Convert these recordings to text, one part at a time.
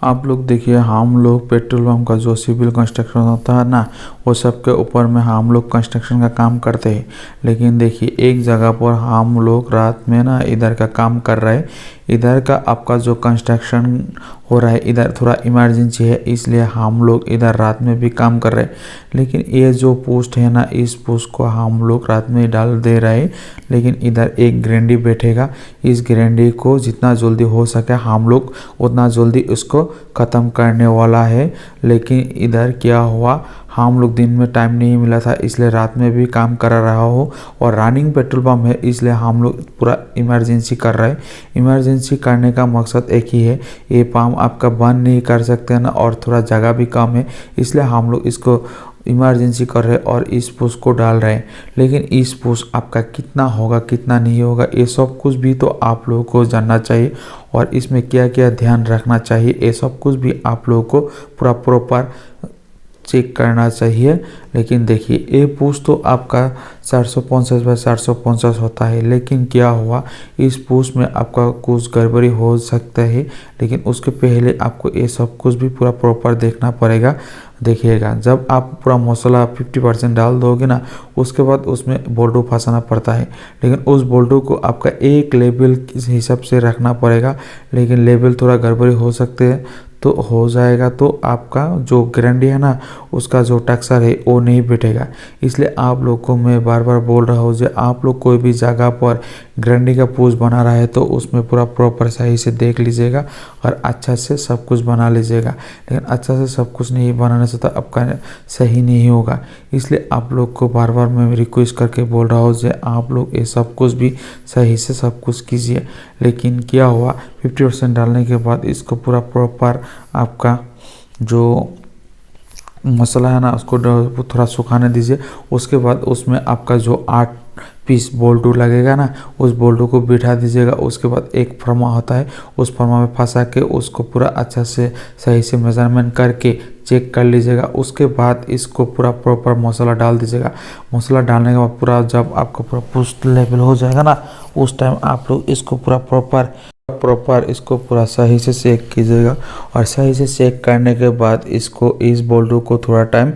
आप लोग देखिए, हम लोग पेट्रोल पंप का जो सिविल कंस्ट्रक्शन होता है ना, वो सब के ऊपर में हम लोग कंस्ट्रक्शन का काम करते हैं। लेकिन देखिए, एक जगह पर हम लोग रात में ना इधर का काम कर रहे हैं। इधर का आपका जो कंस्ट्रक्शन हो रहा है, इधर थोड़ा इमरजेंसी है, इसलिए हम लोग इधर रात में भी काम कर रहे हैं। लेकिन ये जो पोस्ट है ना, इस पोस्ट को हम लोग रात में डाल दे रहे हैं। लेकिन इधर एक ग्रैंडी बैठेगा, इस ग्रैंडी को जितना जल्दी हो सके हम लोग उतना जल्दी उसको ख़त्म करने वाला है। लेकिन इधर क्या हुआ, हम लोग दिन में टाइम नहीं मिला था, इसलिए रात में भी काम कर रहा हो। और रनिंग पेट्रोल पंप है, इसलिए हम लोग पूरा इमरजेंसी कर रहे हैं। इमरजेंसी करने का मकसद एक ही है, ये पंप आपका बंद नहीं कर सकते ना, और थोड़ा जगह भी कम है, इसलिए हम लोग इसको इमरजेंसी कर रहे हैं और इस पोस्ट को डाल रहे हैं। लेकिन इस पोस्ट आपका कितना होगा कितना नहीं होगा, ये सब कुछ भी तो आप लोगों को जानना चाहिए। और इसमें क्या क्या ध्यान रखना चाहिए, ये सब कुछ भी आप लोगों को पूरा प्रॉपर चेक करना चाहिए। लेकिन देखिए, ये पोस्ट तो आपका 450 बाय 450 होता है। लेकिन क्या हुआ, इस पोस्ट में आपका कुछ गड़बड़ी हो सकता है। लेकिन उसके पहले आपको ये सब कुछ भी पूरा प्रॉपर देखना पड़ेगा। देखिएगा, जब आप पूरा मसाला 50% डाल दोगे ना, उसके बाद उसमें बोल्टो फंसाना पड़ता है। लेकिन उस बोल्टो को आपका एक लेवल के हिसाब से रखना पड़ेगा। लेकिन लेवल थोड़ा गड़बड़ी हो सकते हैं, तो हो जाएगा तो आपका जो गारंटी है ना, उसका जो टेक्सचर है वो नहीं बैठेगा। इसलिए आप लोग को मैं बार बार बोल रहा हूँ, जो आप लोग कोई भी जगह पर गारंटी का पोस्ट बना रहा है तो उसमें पूरा प्रॉपर सही से देख लीजिएगा और अच्छा से सब कुछ बना लीजिएगा। लेकिन अच्छा से सब कुछ नहीं बनाने से तो आपका सही नहीं होगा। इसलिए आप लोग को बार बार मैं रिक्वेस्ट करके बोल रहा हूँ, जो आप लोग ये सब कुछ भी सही से सब कुछ कीजिए। लेकिन क्या हुआ, 50% डालने के बाद इसको पूरा प्रॉपर आपका जो मसाला है ना, उसको थोड़ा सुखाने दीजिए। उसके बाद उसमें आपका जो 8 पीस बोल्टू लगेगा ना, उस बोल्टू को बिठा दीजिएगा। उसके बाद एक फर्मा होता है, उस फर्मा में फंसा के उसको पूरा अच्छा से सही से मेजरमेंट करके चेक कर लीजिएगा। उसके बाद इसको पूरा प्रॉपर मसाला डाल दीजिएगा। मसाला डालने के बाद पूरा जब आपका पूरा पोस्ट लेवल हो जाएगा ना, उस टाइम आप लोग इसको पूरा प्रॉपर इसको पूरा सही से चेक कीजिएगा। और सही से चेक करने के बाद इसको इस बोल्टू को थोड़ा टाइम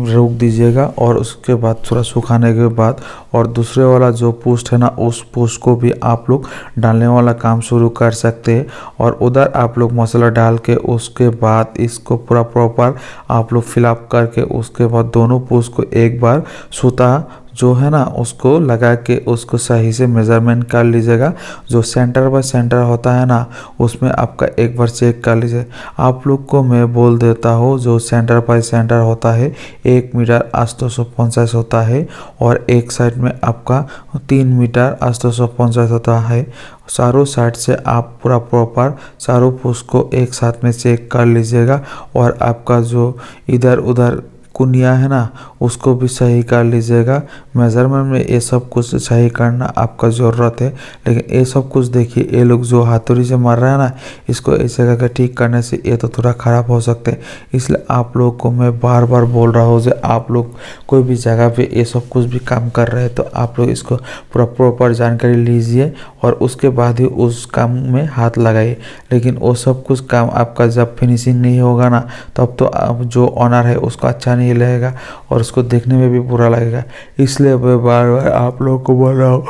रोक दीजिएगा। और उसके बाद थोड़ा सुखाने के बाद और दूसरे वाला जो पोस्ट है ना, उस पोस्ट को भी आप लोग डालने वाला काम शुरू कर सकते हैं। और उधर आप लोग मसाला डाल के उसके बाद इसको पूरा प्रॉपर आप लोग फिलअप करके उसके बाद दोनों पोस्ट को एक बार सूता जो है ना उसको लगा के उसको सही से मेज़रमेंट कर लीजिएगा। जो सेंटर बाय सेंटर होता है ना, उसमें आपका एक बार चेक कर लीजिए। आप लोग को मैं बोल देता हूँ, जो सेंटर बाय सेंटर होता है 1 मीटर 850 होता है, और एक साइड में आपका 3 मीटर 850 होता है। चारों साइड से आप पूरा प्रॉपर चारों पोस्ट को एक साथ में चेक कर लीजिएगा। और आपका जो इधर उधर कुनिया है ना, उसको भी सही कर लीजिएगा। मेजरमेंट में ये सब कुछ सही करना आपका ज़रूरत है। लेकिन ये सब कुछ देखिए, ये लोग जो हाथौड़ी से मार रहा है ना, इसको ऐसे करके ठीक करने से ये तो थोड़ा ख़राब हो सकते हैं। इसलिए आप लोग को मैं बार बार बोल रहा हूँ, जो आप लोग कोई भी जगह पे ये सब कुछ भी काम कर रहे हैं तो आप लोग इसको पूरा प्रॉपर जानकारी लीजिए और उसके बाद ही उस काम में हाथ लगाइए। लेकिन वो सब कुछ काम आपका जब फिनिशिंग नहीं होगा ना, तब तो आप जो ऑनर है उसको अच्छा नहीं लगेगा और उसको देखने में भी बुरा लगेगा। इसलिए मैं बार बार आप लोग को बोल रहा हूँ,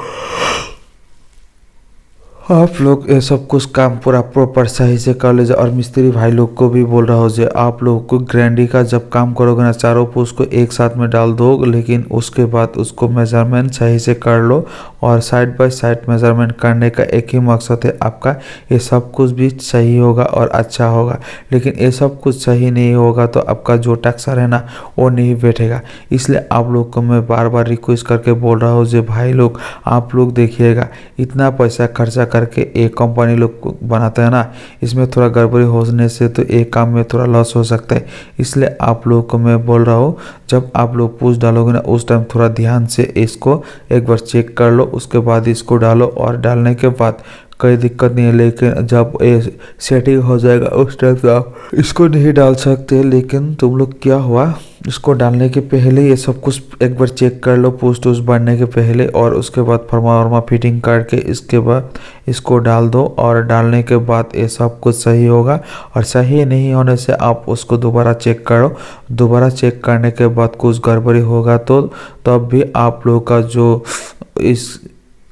आप लोग ये सब कुछ काम पूरा प्रॉपर सही से कर लीजिए। और मिस्त्री भाई लोग को भी बोल रहा हूँ, जो आप लोग को ग्रैंडी का जब काम करोगे ना, चारों पोस्ट को एक साथ में डाल दो। लेकिन उसके बाद उसको मेजरमेंट सही से कर लो। और साइड बाय साइड मेजरमेंट करने का एक ही मकसद है आपका, ये सब कुछ भी सही होगा और अच्छा होगा। लेकिन ये सब कुछ सही नहीं होगा तो आपका जो टेक्सचर है ना, वो नहीं बैठेगा। इसलिए आप लोग को मैं बार बार रिक्वेस्ट करके बोल रहा हूँ, जो भाई लोग आप लोग देखिएगा, इतना पैसा खर्चा करके एक कंपनी लोग बनाते हैं ना, इसमें थोड़ा गड़बड़ी होने से तो एक काम में थोड़ा लॉस हो सकता है। इसलिए आप लोग को मैं बोल रहा हूँ, जब आप लोग पोस्ट डालोगे ना, उस टाइम थोड़ा ध्यान से इसको एक बार चेक कर लो। उसके बाद इसको डालो और डालने के बाद कोई दिक्कत नहीं है। लेकिन जब ये सेटिंग हो जाएगा उस टाइम तो आप इसको नहीं डाल सकते। लेकिन तुम लोग क्या हुआ, इसको डालने के पहले ये सब कुछ एक बार चेक कर लो, पोस्ट उस बढ़ने के पहले, और उसके बाद फर्मा वर्मा फिटिंग करके इसके बाद इसको डाल दो। और डालने के बाद ये सब कुछ सही होगा। और सही नहीं होने से आप उसको दोबारा चेक करो। दोबारा चेक करने के बाद कुछ गड़बड़ी होगा तो तब भी आप लोग का जो इस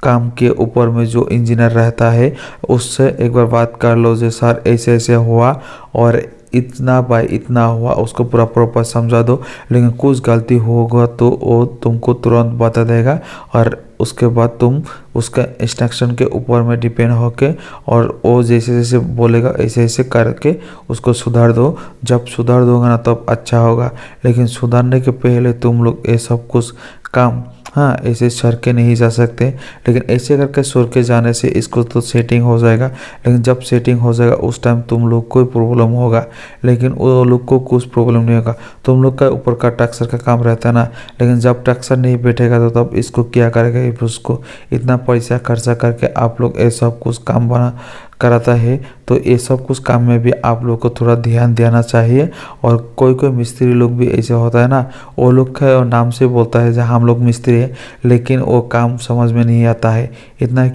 काम के ऊपर में जो इंजीनियर रहता है उससे एक बार बात कर लो, जो सर ऐसे ऐसे हुआ और इतना बाय इतना हुआ, उसको पूरा प्रॉपर समझा दो। लेकिन कुछ गलती होगा तो वो तुमको तुरंत बता देगा, और उसके बाद तुम उसका इंस्ट्रक्शन के ऊपर में डिपेंड होके और वो जैसे जैसे बोलेगा ऐसे ऐसे करके उसको सुधार दो। जब सुधार दोगे ना तब अच्छा होगा। लेकिन सुधारने के पहले तुम लोग ये सब कुछ काम, हाँ, ऐसे सर के नहीं जा सकते। लेकिन ऐसे करके सर के जाने से इसको तो सेटिंग हो जाएगा। लेकिन जब सेटिंग हो जाएगा उस टाइम तुम लोग को प्रॉब्लम होगा, लेकिन वो लोग को कुछ प्रॉब्लम नहीं होगा। तुम लोग का ऊपर का टक्सर का काम रहता है ना। लेकिन जब टक्सर नहीं बैठेगा तो तब इसको क्या करेगा, उसको इतना पैसा खर्चा करके आप लोग ये सब कुछ काम बना कराता है। तो ये सब कुछ काम में भी आप लोग को थोड़ा ध्यान देना चाहिए। और कोई कोई मिस्त्री लोग भी ऐसे होता है ना, वो लोग का नाम से बोलता है जहाँ हम लोग मिस्त्री है, लेकिन वो काम समझ में नहीं आता है। इतना